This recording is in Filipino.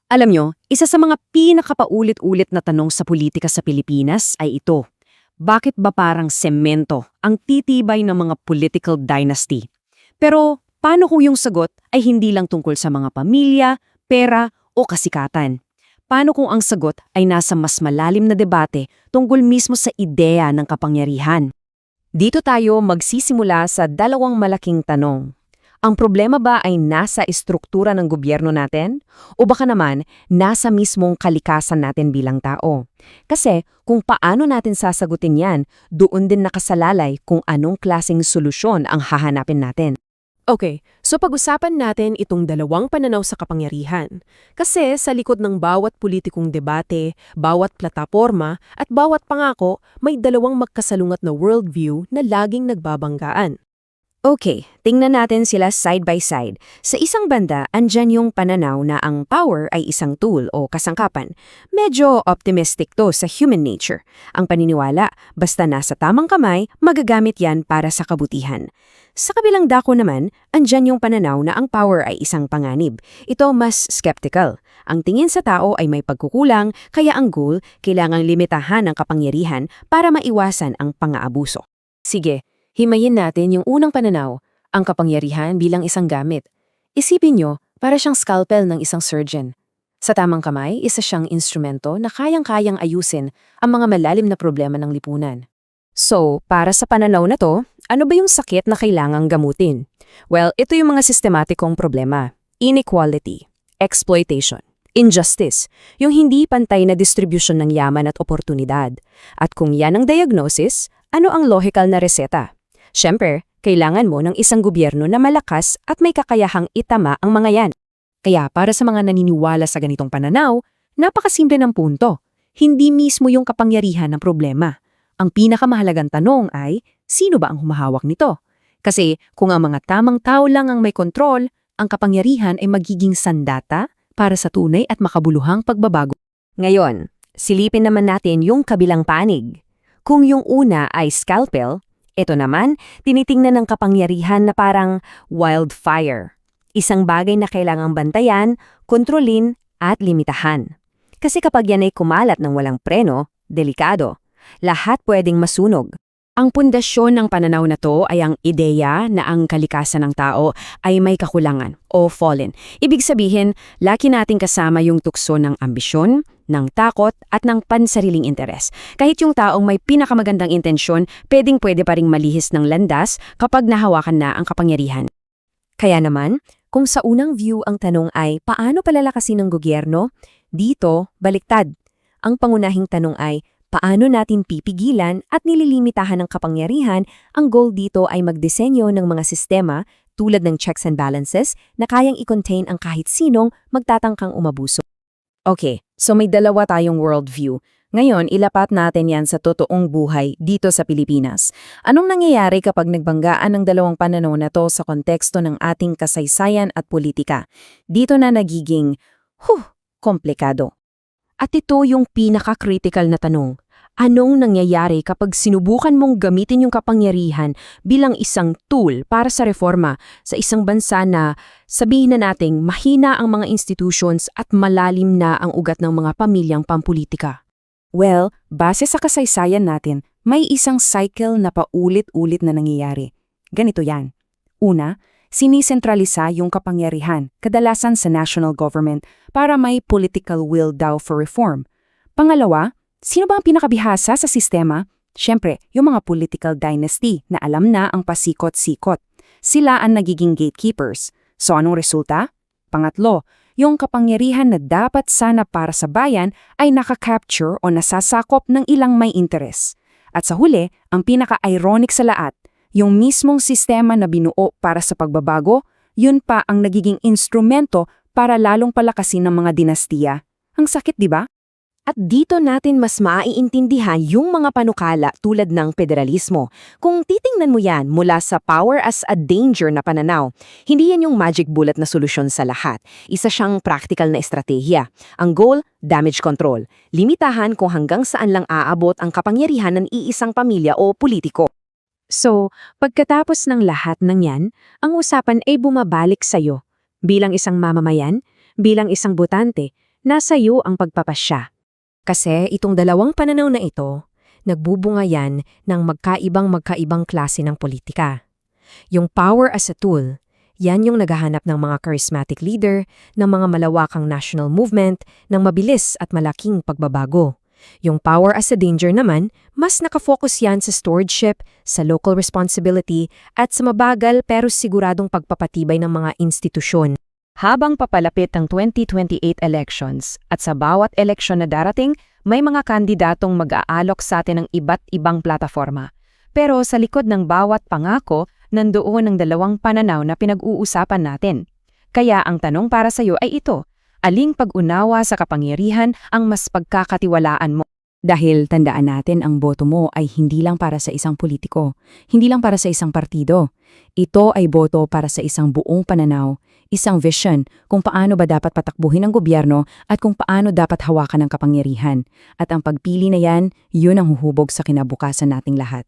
Alam nyo, isa sa mga pinakapaulit-ulit na tanong sa politika sa Pilipinas ay ito. Bakit ba parang semento ang titibay ng mga political dynasty? Pero paano kung yung sagot ay hindi lang tungkol sa mga pamilya, pera o kasikatan? Paano kung ang sagot ay nasa mas malalim na debate tungkol mismo sa ideya ng kapangyarihan? Dito tayo magsisimula sa dalawang malaking tanong. Ang problema ba ay nasa estruktura ng gobyerno natin? O baka naman, nasa mismong kalikasan natin bilang tao? Kasi kung paano natin sasagutin yan, doon din nakasalalay kung anong klaseng solusyon ang hahanapin natin. Okay, so pag-usapan natin itong dalawang pananaw sa kapangyarihan. Kasi sa likod ng bawat politikong debate, bawat plataporma, at bawat pangako, may dalawang magkasalungat na worldview na laging nagbabanggaan. Okay, tingnan natin sila side by side. Sa isang banda, andyan yung pananaw na ang power ay isang tool o kasangkapan. Medyo optimistic to sa human nature. Ang paniniwala, basta nasa tamang kamay, magagamit yan para sa kabutihan. Sa kabilang dako naman, andyan yung pananaw na ang power ay isang panganib. Ito mas skeptical. Ang tingin sa tao ay may pagkukulang, kaya ang goal, kailangang limitahan ang kapangyarihan para maiwasan ang pang-aabuso. Sige, himayin natin yung unang pananaw, ang kapangyarihan bilang isang gamit. Isipin nyo, para siyang scalpel ng isang surgeon. Sa tamang kamay, isa siyang instrumento na kayang-kayang ayusin ang mga malalim na problema ng lipunan. So, para sa pananaw na to, ano ba yung sakit na kailangang gamutin? Well, ito yung mga sistematikong problema. Inequality, exploitation, injustice, yung hindi pantay na distribution ng yaman at oportunidad. At kung yan ang diagnosis, ano ang logical na reseta? Siyempre, kailangan mo ng isang gobyerno na malakas at may kakayahang itama ang mga yan. Kaya para sa mga naniniwala sa ganitong pananaw, napakasimple ng punto. Hindi mismo yung kapangyarihan ng problema. Ang pinakamahalagang tanong ay, sino ba ang humahawak nito? Kasi kung ang mga tamang tao lang ang may kontrol, ang kapangyarihan ay magiging sandata para sa tunay at makabuluhang pagbabago. Ngayon, silipin naman natin yung kabilang panig. Kung yung una ay scalpel, ito naman, tinitingnan ng kapangyarihan na parang wildfire. Isang bagay na kailangang bantayan, kontrolin, at limitahan. Kasi kapag yan ay kumalat ng walang preno, delikado. Lahat pwedeng masunog. Ang pundasyon ng pananaw na to ay ang ideya na ang kalikasan ng tao ay may kakulangan o fallen. Ibig sabihin, laki nating kasama yung tukso ng ambisyon, ng takot at ng pansariling interes. Kahit yung taong may pinakamagandang intensyon, pwede pa ring malihis ng landas kapag nahawakan na ang kapangyarihan. Kaya naman, kung sa unang view ang tanong ay paano palalakasin ng gobyerno, dito baliktad. Ang pangunahing tanong ay paano natin pipigilan at nililimitahan ng kapangyarihan. Ang goal dito ay magdisenyo ng mga sistema tulad ng checks and balances na kayang i-contain ang kahit sinong magtatangkang umabuso. Okay, so may dalawa tayong worldview. Ngayon, ilapat natin yan sa totoong buhay dito sa Pilipinas. Anong nangyayari kapag nagbanggaan ng dalawang pananaw na to sa konteksto ng ating kasaysayan at politika? Dito na nagiging, komplikado. At ito yung pinaka-critical na tanong. Anong nangyayari kapag sinubukan mong gamitin yung kapangyarihan bilang isang tool para sa reforma sa isang bansa na sabihin na nating mahina ang mga institutions at malalim na ang ugat ng mga pamilyang pampulitika? Well, base sa kasaysayan natin, may isang cycle na paulit-ulit na nangyayari. Ganito yan. Una, sinisentralisa yung kapangyarihan, kadalasan sa national government, para may political will daw for reform. Pangalawa, sino ba ang pinakabihasa sa sistema? Siyempre, yung mga political dynasty na alam na ang pasikot-sikot. Sila ang nagiging gatekeepers. So anong resulta? Pangatlo, yung kapangyarihan na dapat sana para sa bayan ay nakakapture o nasasakop ng ilang may interes. At sa huli, ang pinaka-ironic sa lahat, yung mismong sistema na binuo para sa pagbabago, yun pa ang nagiging instrumento para lalong palakasin ng mga dinastiya. Ang sakit, di ba? At dito natin mas maiintindihan yung mga panukala tulad ng federalismo. Kung titingnan mo yan mula sa power as a danger na pananaw, hindi yan yung magic bullet na solusyon sa lahat. Isa siyang practical na estratehiya. Ang goal, damage control. Limitahan kung hanggang saan lang aabot ang kapangyarihan ng iisang pamilya o politiko. So, pagkatapos ng lahat ng yan, ang usapan ay bumabalik sa'yo. Bilang isang mamamayan, bilang isang botante, Nasa iyo ang pagpapasya. Kasi itong dalawang pananaw na ito, nagbubunga yan ng magkaibang klase ng politika. Yung power as a tool, yan yung naghahanap ng mga charismatic leader, ng mga malawakang national movement, ng mabilis at malaking pagbabago. Yung power as a danger naman, mas nakafocus yan sa stewardship, sa local responsibility, at sa mabagal pero siguradong pagpapatibay ng mga institusyon. Habang papalapit ang 2028 elections at sa bawat eleksyon na darating, may mga kandidatong mag-aalok sa atin ng iba't ibang plataforma. Pero sa likod ng bawat pangako, nandoon ang dalawang pananaw na pinag-uusapan natin. Kaya ang tanong para sa iyo ay ito. Aling pag-unawa sa kapangyarihan ang mas pagkakatiwalaan mo? Dahil tandaan natin ang boto mo ay hindi lang para sa isang politiko, hindi lang para sa isang partido. Ito ay boto para sa isang buong pananaw, isang vision kung paano ba dapat patakbuhin ang gobyerno at kung paano dapat hawakan ang kapangyarihan. At ang pagpili na yan, yun ang huhubog sa kinabukasan nating lahat.